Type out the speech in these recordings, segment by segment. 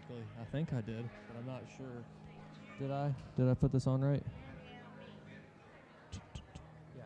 correctly. I think I did, but I'm not sure. Did I? Did I put this on right? Yeah.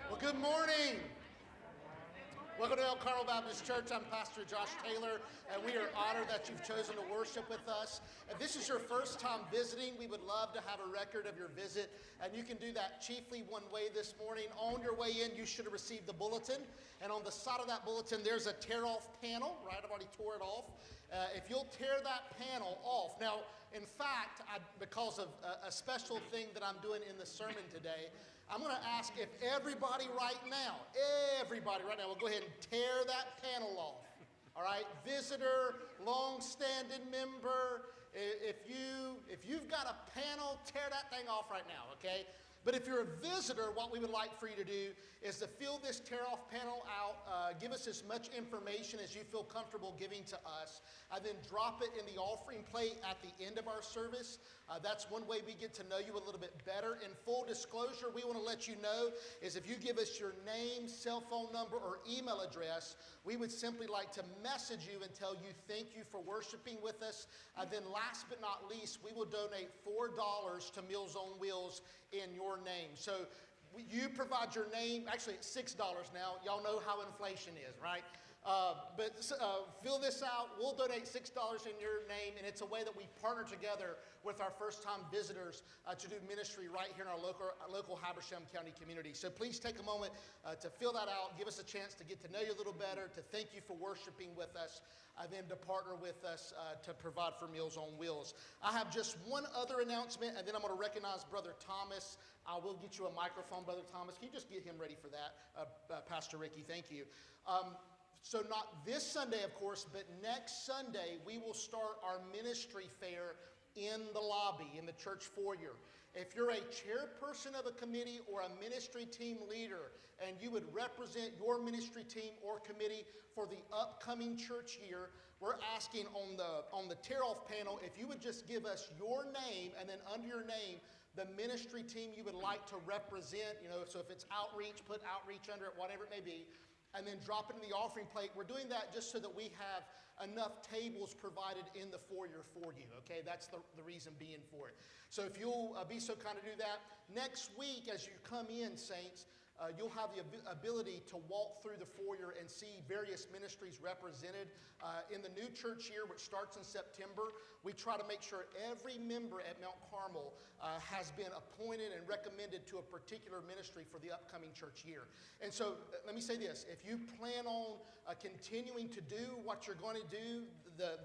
Well, good morning. Welcome to El Carmel Baptist Church. I'm Pastor Josh Taylor, and we are honored that you've chosen to worship with us. If this is your first time visiting, we would love to have a record of your visit, and you can do that chiefly one way this morning. On your way in, you should have received the bulletin, and on the side of that bulletin, there's a tear-off panel, right? I've already tore it off. If you'll tear that panel off. Now, in fact, because of a special thing that I'm doing in the sermon today, I'm going to ask if everybody right now will go ahead and tear that panel off. All right, visitor, long-standing member, if you've got a panel, tear that thing off right now, okay? But if you're a visitor, what we would like for you to do is to fill this tear-off panel out, give us as much information as you feel comfortable giving to us, and then drop it in the offering plate at the end of our service. That's one way we get to know you a little bit better. In full disclosure, we want to let you know is if you give us your name, cell phone number, or email address, we would simply like to message you and tell you thank you for worshiping with us. And then last but not least, we will donate $4 to Meals on Wheels in your name. So you provide your name. Actually, it's $6 now. Y'all know how inflation is, right? Fill this out. We'll donate $6 in your name, and it's a way that we partner together with our first-time visitors to do ministry right here in our local Habersham County community. So please take a moment to fill that out, give us a chance to get to know you a little better, to thank you for worshiping with us, and then to partner with us to provide for Meals on Wheels. I have just one other announcement, and then I'm going to recognize Brother Thomas. I will get you a microphone, Brother Thomas. Can you just get him ready for that? Pastor Ricky, thank you. So not this Sunday, of course, but next Sunday, we will start our ministry fair in the lobby, in the church foyer. If you're a chairperson of a committee or a ministry team leader, and you would represent your ministry team or committee for the upcoming church year, we're asking on the tear-off panel, if you would just give us your name, and then under your name, the ministry team you would like to represent, so if it's outreach, put outreach under it, whatever it may be, and then drop it in the offering plate. We're doing that just so that we have enough tables provided in the foyer for you, okay? That's the reason being for it. So if you'll be so kind to do that. Next week, as you come in, saints, you'll have the ability to walk through the foyer and see various ministries represented. In the new church year, which starts in September, we try to make sure every member at Mount Carmel has been appointed and recommended to a particular ministry for the upcoming church year. And so let me say this. If you plan on continuing to do what you're going to do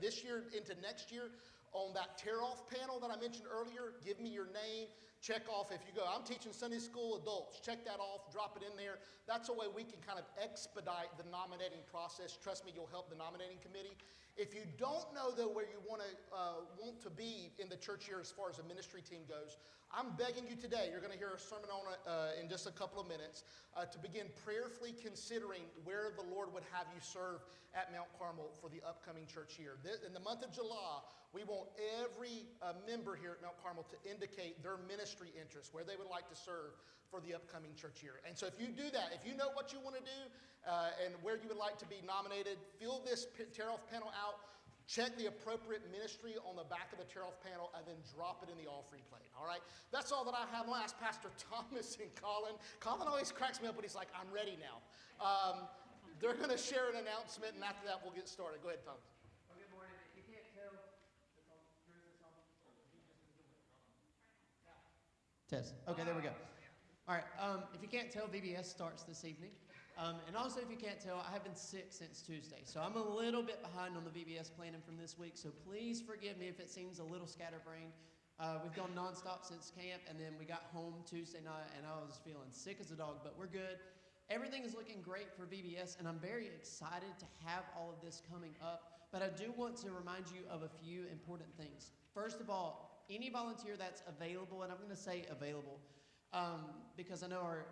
this year into next year, on that tear-off panel that I mentioned earlier, give me your name. Check off if you go, I'm teaching Sunday school adults. Check that off, drop it in there. That's a way we can kind of expedite the nominating process. Trust me, you'll help the nominating committee. If you don't know, though, where you want to be in the church year as far as the ministry team goes, I'm begging you today, you're going to hear a sermon on it in just a couple of minutes, to begin prayerfully considering where the Lord would have you serve at Mount Carmel for the upcoming church year. In the month of July, we want every member here at Mount Carmel to indicate their ministry interest, where they would like to serve for the upcoming church year. And so if you do that, if you know what you want to do and where you would like to be nominated, fill this tear-off panel out, check the appropriate ministry on the back of the tear-off panel, and then drop it in the offering plate, all right? That's all that I have. I'm going to ask Pastor Thomas and Colin. Colin always cracks me up when he's like, I'm ready now. They're going to share an announcement, and after that, we'll get started. Go ahead, Thomas. Good morning. If you can't tell, test. Okay, there we go. All right. If you can't tell, VBS starts this evening. And also, if you can't tell, I have been sick since Tuesday. So I'm a little bit behind on the VBS planning from this week. So please forgive me if it seems a little scatterbrained. We've gone nonstop since camp, and then we got home Tuesday night, and I was feeling sick as a dog, but we're good. Everything is looking great for VBS, and I'm very excited to have all of this coming up. But I do want to remind you of a few important things. First of all, any volunteer that's available, and I'm going to say available, because I know our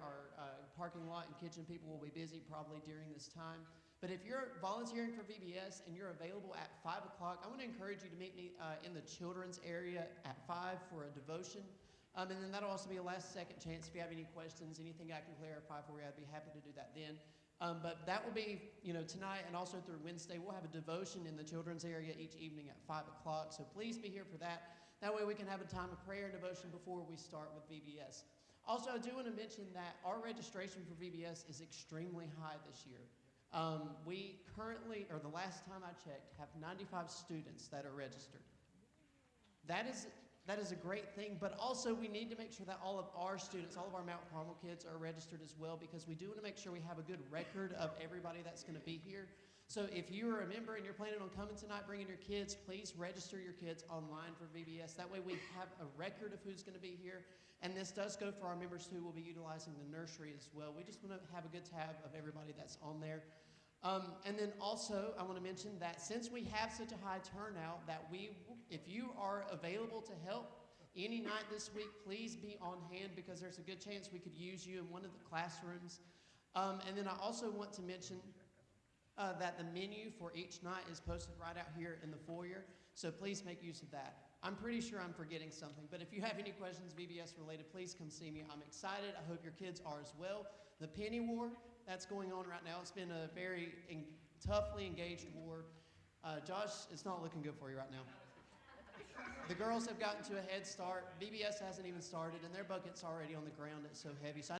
parking lot and kitchen people will be busy probably during this time. But if you're volunteering for VBS and you're available at 5 o'clock, I want to encourage you to meet me in the children's area at 5 for a devotion. And then that'll also be a second chance. If you have any questions, anything I can clarify for you, I'd be happy to do that then. But that will be, tonight and also through Wednesday. We'll have a devotion in the children's area each evening at 5 o'clock. So please be here for that. That way we can have a time of prayer and devotion before we start with VBS. Also, I do want to mention that our registration for VBS is extremely high this year. We currently, or the last time I checked, have 95 students that are registered. That is a great thing, but also we need to make sure that all of our students, all of our Mount Carmel kids are registered as well, because we do want to make sure we have a good record of everybody that's going to be here. So if you are a member and you're planning on coming tonight, bringing your kids, please register your kids online for VBS. That way we have a record of who's going to be here. And this does go for our members who will be utilizing the nursery as well. We just want to have a good tab of everybody that's on there. And then also, I want to mention that since we have such a high turnout, that if you are available to help any night this week, please be on hand, because there's a good chance we could use you in one of the classrooms. And then I also want to mention that the menu for each night is posted right out here in the foyer, so please make use of that. I'm pretty sure I'm forgetting something, but if you have any questions VBS related, please come see me. I'm excited. I hope your kids are as well. The penny war that's going on right now, it's been a very toughly engaged war. Josh, it's not looking good for you right now. The girls have gotten to a head start. VBS hasn't even started, and their bucket's already on the ground. It's so heavy. So